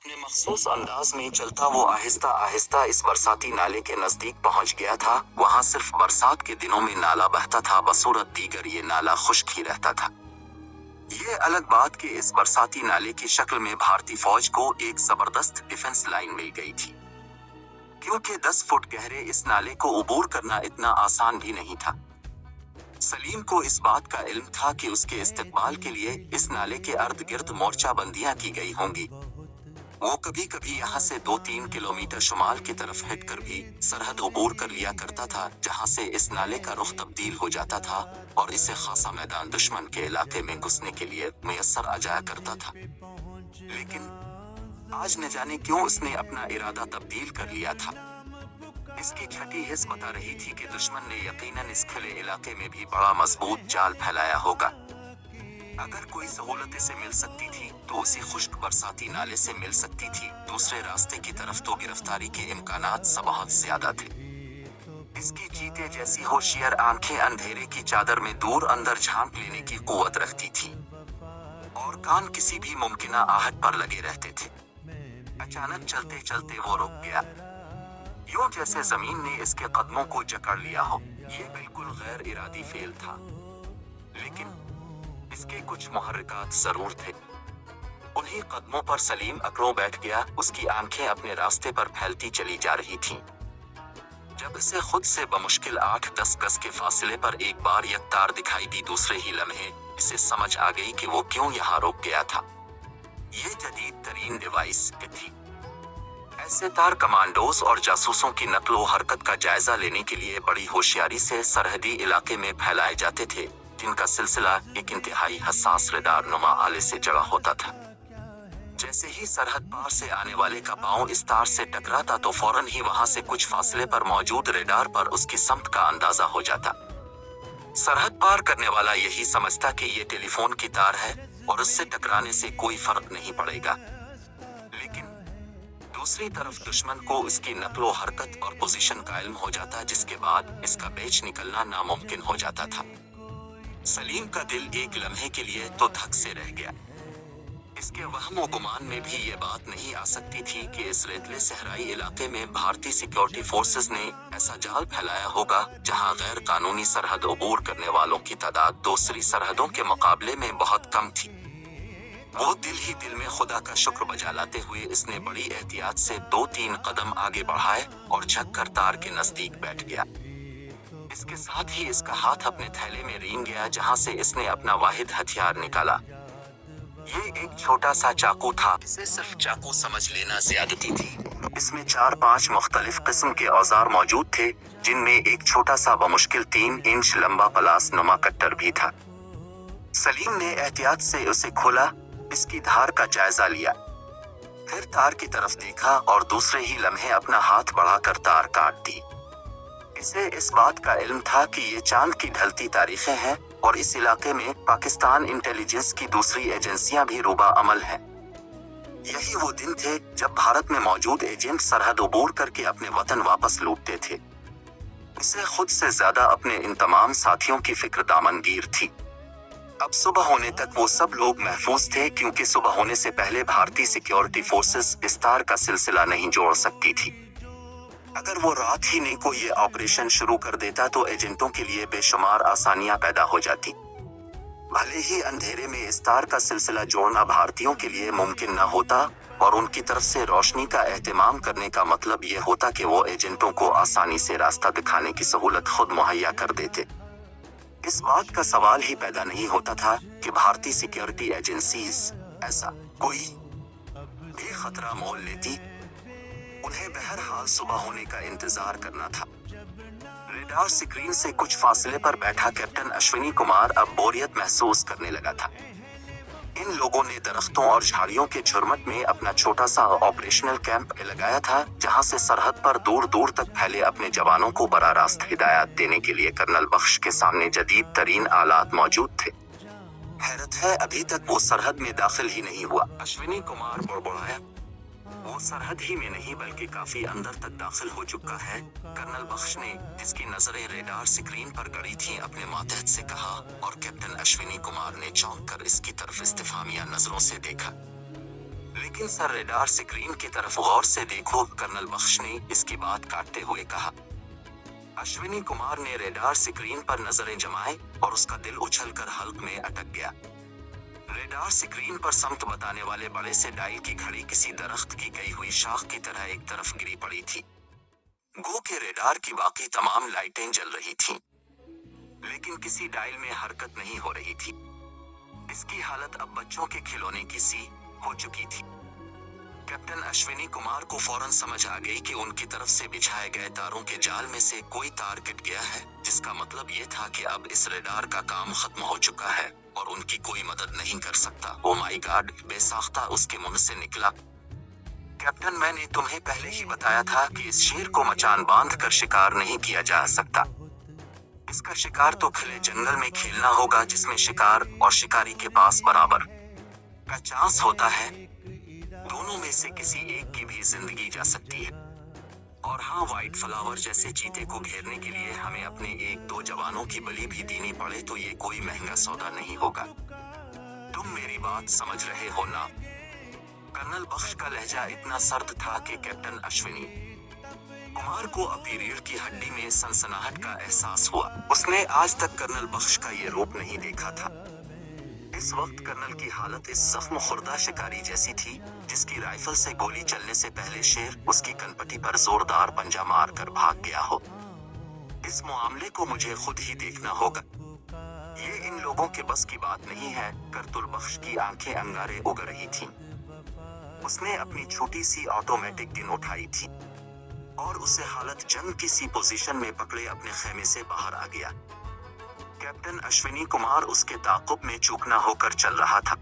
अपने मखसूस अंदाज में चलता वो आहिस्ता आहिस्ता इस बरसाती नाले के नजदीक पहुंच गया था। वहां सिर्फ बरसात के दिनों में नाला बहता था, बसूरत दीगर ये नाला खुश्क ही रहता था। ये अलग बात कि इस बरसाती नाले की शक्ल में भारतीय फौज को एक जबरदस्त डिफेंस लाइन मिल गई थी, क्योंकि 10 फुट गहरे इस नाले को उबूर करना इतना आसान भी नहीं था। सलीम को इस बात का इल्म था कि उसके इस्तकबाल के लिए इस नाले के अर्द गिर्द मोर्चा बंदियां की गई होंगी। वो कभी कभी यहाँ से 2-3 किलोमीटर शुमाल की तरफ हटकर भी सरहद उबूर कर लिया करता था, जहाँ से इस नाले का रुख तब्दील हो जाता था और इसे खासा मैदान दुश्मन के इलाके में घुसने के लिए मुयस्सर आ जाया करता था। लेकिन आज न जाने क्यों उसने अपना इरादा तब्दील कर लिया था। इसकी छठी हिस्स बता रही थी कि दुश्मन ने यकीनन इस खुले इलाके में भी बड़ा मजबूत जाल फैलाया होगा। अगर कोई सहूलत इसे मिल सकती थी तो उसी खुश्क बरसाती नाले से मिल सकती थी। दूसरे रास्ते की तरफ तो गिरफ्तारी के इम्कानात बहुत ज्यादा थे। इसकी चीते जैसी होशियार आंखें अंधेरे की चादर में दूर अंदर झांक लेने की कुव्वत रखती थी और कान किसी भी मुमकिना आहट पर लगे रहते थे। अचानक चलते चलते वो रुक गया, यूं जैसे जमीन ने इसके कदमों को जकड़ लिया हो। ये बिल्कुल गैर इरादी फेल था, लेकिन इसके कुछ मुहर्रिकात जरूर थे। उन्हीं कदमों पर सलीम अकड़ों बैठ गया। उसकी आंखें अपने रास्ते पर फैलती चली जा रही थीं। जब इसे खुद से बमुश्किल 8-10 गज के फासले पर एक बार एक तार दिखाई दी, दूसरे ही लम्हे इसे समझ आ गई कि वो क्यों यहाँ रुक गया था। ये जदीद तरीन डिवाइस थी। ऐसे तार कमांडोज और जासूसों की नकलो हरकत का जायजा लेने के लिए बड़ी होशियारी से सरहदी इलाके में फैलाए जाते थे, जिनका सिलसिला एक इंतहाई हसास रेडार नुमा आले से जड़ा होता था। जैसे ही सरहद पार से आने वाले का पांव इस तार से टकराता तो फौरन ही वहां से कुछ फासले पर मौजूद रेडार पर उसकी समत का अंदाजा हो जाता। सरहद पार करने वाला यही समझता कि ये टेलीफोन की तार है और उससे टकराने से कोई फर्क नहीं पड़ेगा, लेकिन दूसरी तरफ दुश्मन को इसकी नकलो हरकत और पोजीशन का इल्म हो जाता, जिसके बाद इसका बेच निकलना नामुमकिन हो जाता था। सलीम का दिल एक लम्हे के लिए तो धक से रह गया। इसके वहमो गुमान में भी ये बात नहीं आ सकती थी कि इस रेतले सहराई इलाके में भारतीय सिक्योरिटी फोर्सेस ने ऐसा जाल फैलाया होगा जहां गैर कानूनी सरहद उबूर करने वालों की तादाद दूसरी सरहदों के मुकाबले में बहुत कम थी। वो दिल ही दिल में खुदा का शुक्र बजा लाते हुए इसने बड़ी एहतियात से 2-3 कदम आगे बढ़ाए और झुककर तार के नजदीक बैठ गया। इसके साथ ही इसका हाथ अपने थैले में रींग गया, जहां से इसने अपना वाहिद हथियार निकाला। ये एक छोटा सा चाकू था। इसे सिर्फ चाकू समझ लेना ज्यादती थी। इसमें 4-5 मुख्तलिफ किस्म के औजार मौजूद थे, जिनमें एक छोटा सा बमुश्किल 3 इंच लंबा पलास नुमा कट्टर भी था। सलीम ने एहतियात से उसे खोला, इसकी धार का जायजा लिया, फिर तार की तरफ देखा और दूसरे ही लम्हे अपना हाथ बढ़ाकर तार काट दी। इसे इस बात का इल्म था कि ये चांद की ढलती तारीखें हैं और इस इलाके में पाकिस्तान इंटेलिजेंस की दूसरी एजेंसियां भी रुबा अमल हैं। यही वो दिन थे जब भारत में मौजूद एजेंट सरहद उबूर करके अपने वतन वापस लौटते थे। इसे खुद से ज्यादा अपने इन तमाम साथियों की फिक्र दामनगीर थी। अब सुबह होने तक वो सब लोग महफूज थे, क्योंकि सुबह होने से पहले भारतीय सिक्योरिटी फोर्सेस इस तार का सिलसिला नहीं जोड़ सकती थी। अगर वो रात ही ने को ये ऑपरेशन शुरू कर देता तो एजेंटों के लिए बेशुमार आसानियां पैदा हो जाती। भले ही अंधेरे में इस तार का सिलसिला जोड़ना भारतीयों के लिए मुमकिन न होता और उनकी तरफ से रोशनी का एहतमाम करने का मतलब ये होता कि वो एजेंटों को आसानी से रास्ता दिखाने की सहूलत खुद मुहैया कर देते। इस बात का सवाल ही पैदा नहीं होता था कि भारतीय सिक्योरिटी एजेंसीज ऐसा कोई भी खतरा मोल लेती। उन्हें बहरहाल सुबह होने का इंतजार करना था। रेडार स्क्रीन से कुछ फासले पर बैठा कैप्टन अश्विनी कुमार अब बोरियत महसूस करने लगा था। इन लोगों ने दरख्तों और झाड़ियों के झुरमट में अपना छोटा सा ऑपरेशनल कैंप लगाया था, जहां से सरहद पर दूर दूर तक फैले अपने जवानों को बराह रास्त हिदायत देने के लिए कर्नल बख्श के सामने जदीद तरीन आलात मौजूद थे। हैरत है, अभी तक वो सरहद में दाखिल ही नहीं हुआ। अश्विनी कुमार बुड़बुड़ाया, वो सरहद ही में नहीं बल्कि काफी अंदर तक दाखिल हो चुका है। कर्नल बख्श ने, जिसकी नजरें रेडार स्क्रीन पर गड़ी थीं, अपने मातहत से कहा और कैप्टन अश्विनी कुमार ने चौंक कर इसकी तरफ इस्तिफामिया नजरों से देखा। लेकिन सर रेडार स्क्रीन की तरफ गौर से देखो, कर्नल बख्श ने इसकी बात काटते हुए कहा। अश्विनी कुमार ने रेडार स्क्रीन पर नजरें जमाए और उसका दिल उछलकर हल्क में अटक गया। रेडार स्क्रीन पर समत बताने वाले बड़े से डायल की घड़ी किसी दरख्त की गई हुई शाख की तरह एक तरफ गिरी पड़ी थी। गो के रेडार की बाकी तमाम लाइटें जल रही थीं, लेकिन किसी डायल में हरकत नहीं हो रही थी। इसकी हालत अब बच्चों के खिलौने की सी हो चुकी थी। कैप्टन अश्विनी कुमार को फौरन समझ आ गई कि उनकी तरफ से बिछाए गए तारों के जाल में से कोई तार कट गया है, जिसका मतलब ये था कि अब इस रेडार का काम खत्म हो चुका है और उनकी कोई मदद नहीं कर सकता। ओ माय गॉड, बेसाख्ता उसके मुंह से निकला। कैप्टन, मैंने तुम्हें पहले ही बताया था कि इस शेर को मचान बांध कर शिकार नहीं किया जा सकता। इसका शिकार तो खुले जंगल में खेलना होगा, जिसमें शिकार और शिकारी के पास बराबर का चांस होता है। दोनों में से किसी एक की भी जिंदगी जा सकती है। और हाँ, व्हाइट फ्लावर जैसे चीते को घेरने के लिए हमें अपने 1-2 जवानों की बलि भी देनी पड़े तो ये कोई महंगा सौदा नहीं होगा। तुम मेरी बात समझ रहे हो ना? कर्नल बख्श का लहजा इतना सर्द था कि कैप्टन अश्विनी कुमार को अपनी रीढ़ की हड्डी में सनसनाहट का एहसास हुआ। उसने आज तक कर्नल बख्श का ये रूप नहीं देखा था। इस वक्त कर्नल की हालत इस जख्म खुर्दा शिकारी जैसी थी, जिसकी राइफल से गोली चलने से पहले शेर उसकी कनपटी पर जोरदार पंजा मार कर भाग गया हो। इस मामले को मुझे खुद ही देखना होगा। ये इन लोगों के बस की बात नहीं है। कर्तुल बख्श की आंखें अंगारे उग रही थीं। उसने अपनी छोटी सी ऑटोमेटिक गन उठाई थी और उसे हालत जंग की सी पोजीशन में पकड़े अपने खेमे से बाहर आ गया। कैप्टन अश्विनी कुमार उसके ताक़ुब में चूकना होकर चल रहा था।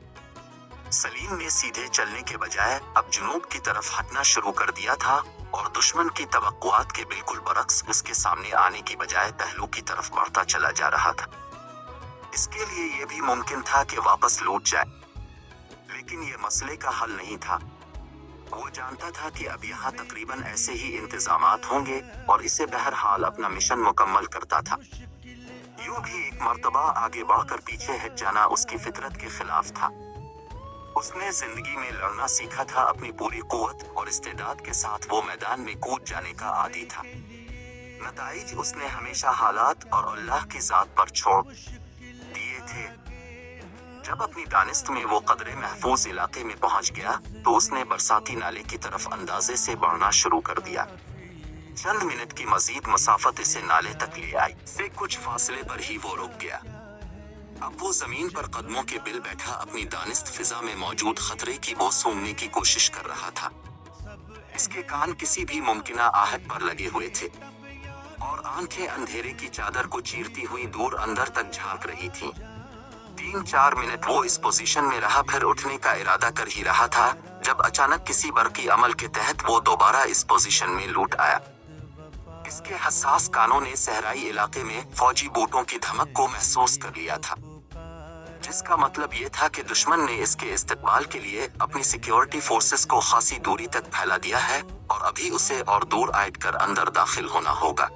सलीम ने सीधे चलने के बजाय अब जुनूब की तरफ हटना शुरू कर दिया था और दुश्मन की तवक्कुआत के बिल्कुल बरक्स उसके सामने आने की बजाय पहलू की तरफ बढ़ता चला जा रहा था। इसके लिए यह भी मुमकिन था कि वापस लौट जाए, लेकिन यह मसले का हल नहीं था। वो जानता था कि अब यहाँ तकरीबन ऐसे ही इंतजामात होंगे और इसे बहरहाल अपना मिशन मुकम्मल करता था। यूं भी एक मर्तबा आगे बढ़कर पीछे हट जाना उसकी फितरत के खिलाफ था। उसने जिंदगी में लड़ना सीखा था। अपनी पूरी कुव्वत और इस्तेदाद के साथ वो मैदान में कूद जाने का आदी था। नताइज उसने हमेशा हालात और अल्लाह की जात पर छोड़ दिए थे। जब अपनी दानिस्त में वो कदरे महफूज इलाके में पहुंच गया तो उसने बरसाती नाले की तरफ अंदाजे से बढ़ना शुरू कर दिया। चंद मिनट की मजीद मसाफत इसे नाले तक ले आई। से कुछ फासले पर ही वो रुक गया। अब वो जमीन पर कदमों के बिल बैठा अपनी दानिस्त फिजा में मौजूद खतरे की बो सूंघने की कोशिश कर रहा था। इसके कान किसी भी मुमकिना आहट पर लगे हुए थे और आंखें अंधेरे की चादर को चीरती हुई दूर अंदर तक झांक रही थीं। 3-4 मिनट वो इस पोजीशन में रहा, फिर उठने का इरादा कर ही रहा था जब अचानक किसी बरकी अमल के तहत वो दोबारा इस पोजीशन में लौट आया। इसके हसास कानों ने सहराई इलाके में फौजी बूटों की धमक को महसूस कर लिया था, जिसका मतलब ये था कि दुश्मन ने इसके इस्तकबाल के लिए अपनी सिक्योरिटी फोर्सेस को खासी दूरी तक फैला दिया है और अभी उसे और दूर आइट कर अंदर दाखिल होना होगा।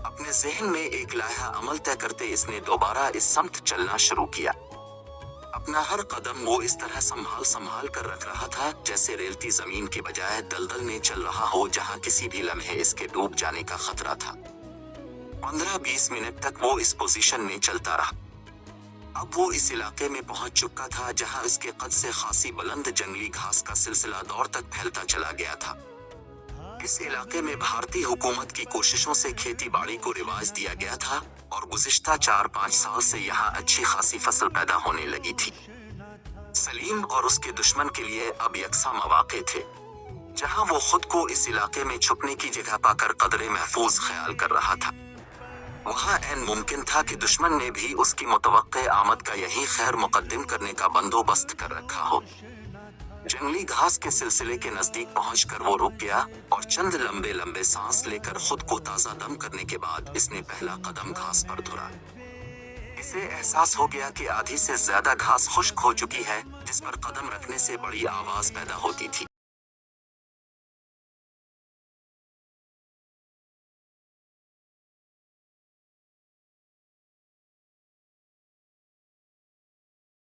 अपने जहन में एक लाहा अमल तय करते इसने दोबारा इस समत चलना शुरू किया। अपना हर कदम वो इस तरह संभाल कर रख रहा था जैसे रेलती जमीन के बजाय दलदल में चल रहा हो, जहां किसी भी लम्हे इसके डूब जाने का खतरा था। 15-20 मिनट तक वो इस पोजीशन में चलता रहा। अब वो इस इलाके में पहुंच चुका था जहां इसके कद से खासी बुलंद जंगली घास का सिलसिला दौर तक फैलता चला गया था। इस इलाके में भारतीय हुकूमत की कोशिशों से खेती बाड़ी को रिवाज दिया गया था और गुज़िश्ता 4-5 साल से यहाँ अच्छी खासी फसल पैदा होने लगी थी। सलीम और उसके दुश्मन के लिए अब यकसा मौके थे जहाँ वो खुद को इस इलाके में छुपने की जगह पाकर कदरे महफूज ख्याल कर रहा था। वहाँ ऐन मुमकिन था कि दुश्मन ने भी उसकी मुतवक्के आमद का यही खैर मुकद्दम करने का बंदोबस्त कर रखा हो। जंगली घास के सिलसिले के नजदीक पहुंचकर वो रुक गया और चंद लंबे लंबे सांस लेकर खुद को ताजा दम करने के बाद इसने पहला कदम घास पर धरा। इसे एहसास हो गया कि आधी से ज्यादा घास खुश्क हो चुकी है, जिस पर कदम रखने से बड़ी आवाज पैदा होती थी।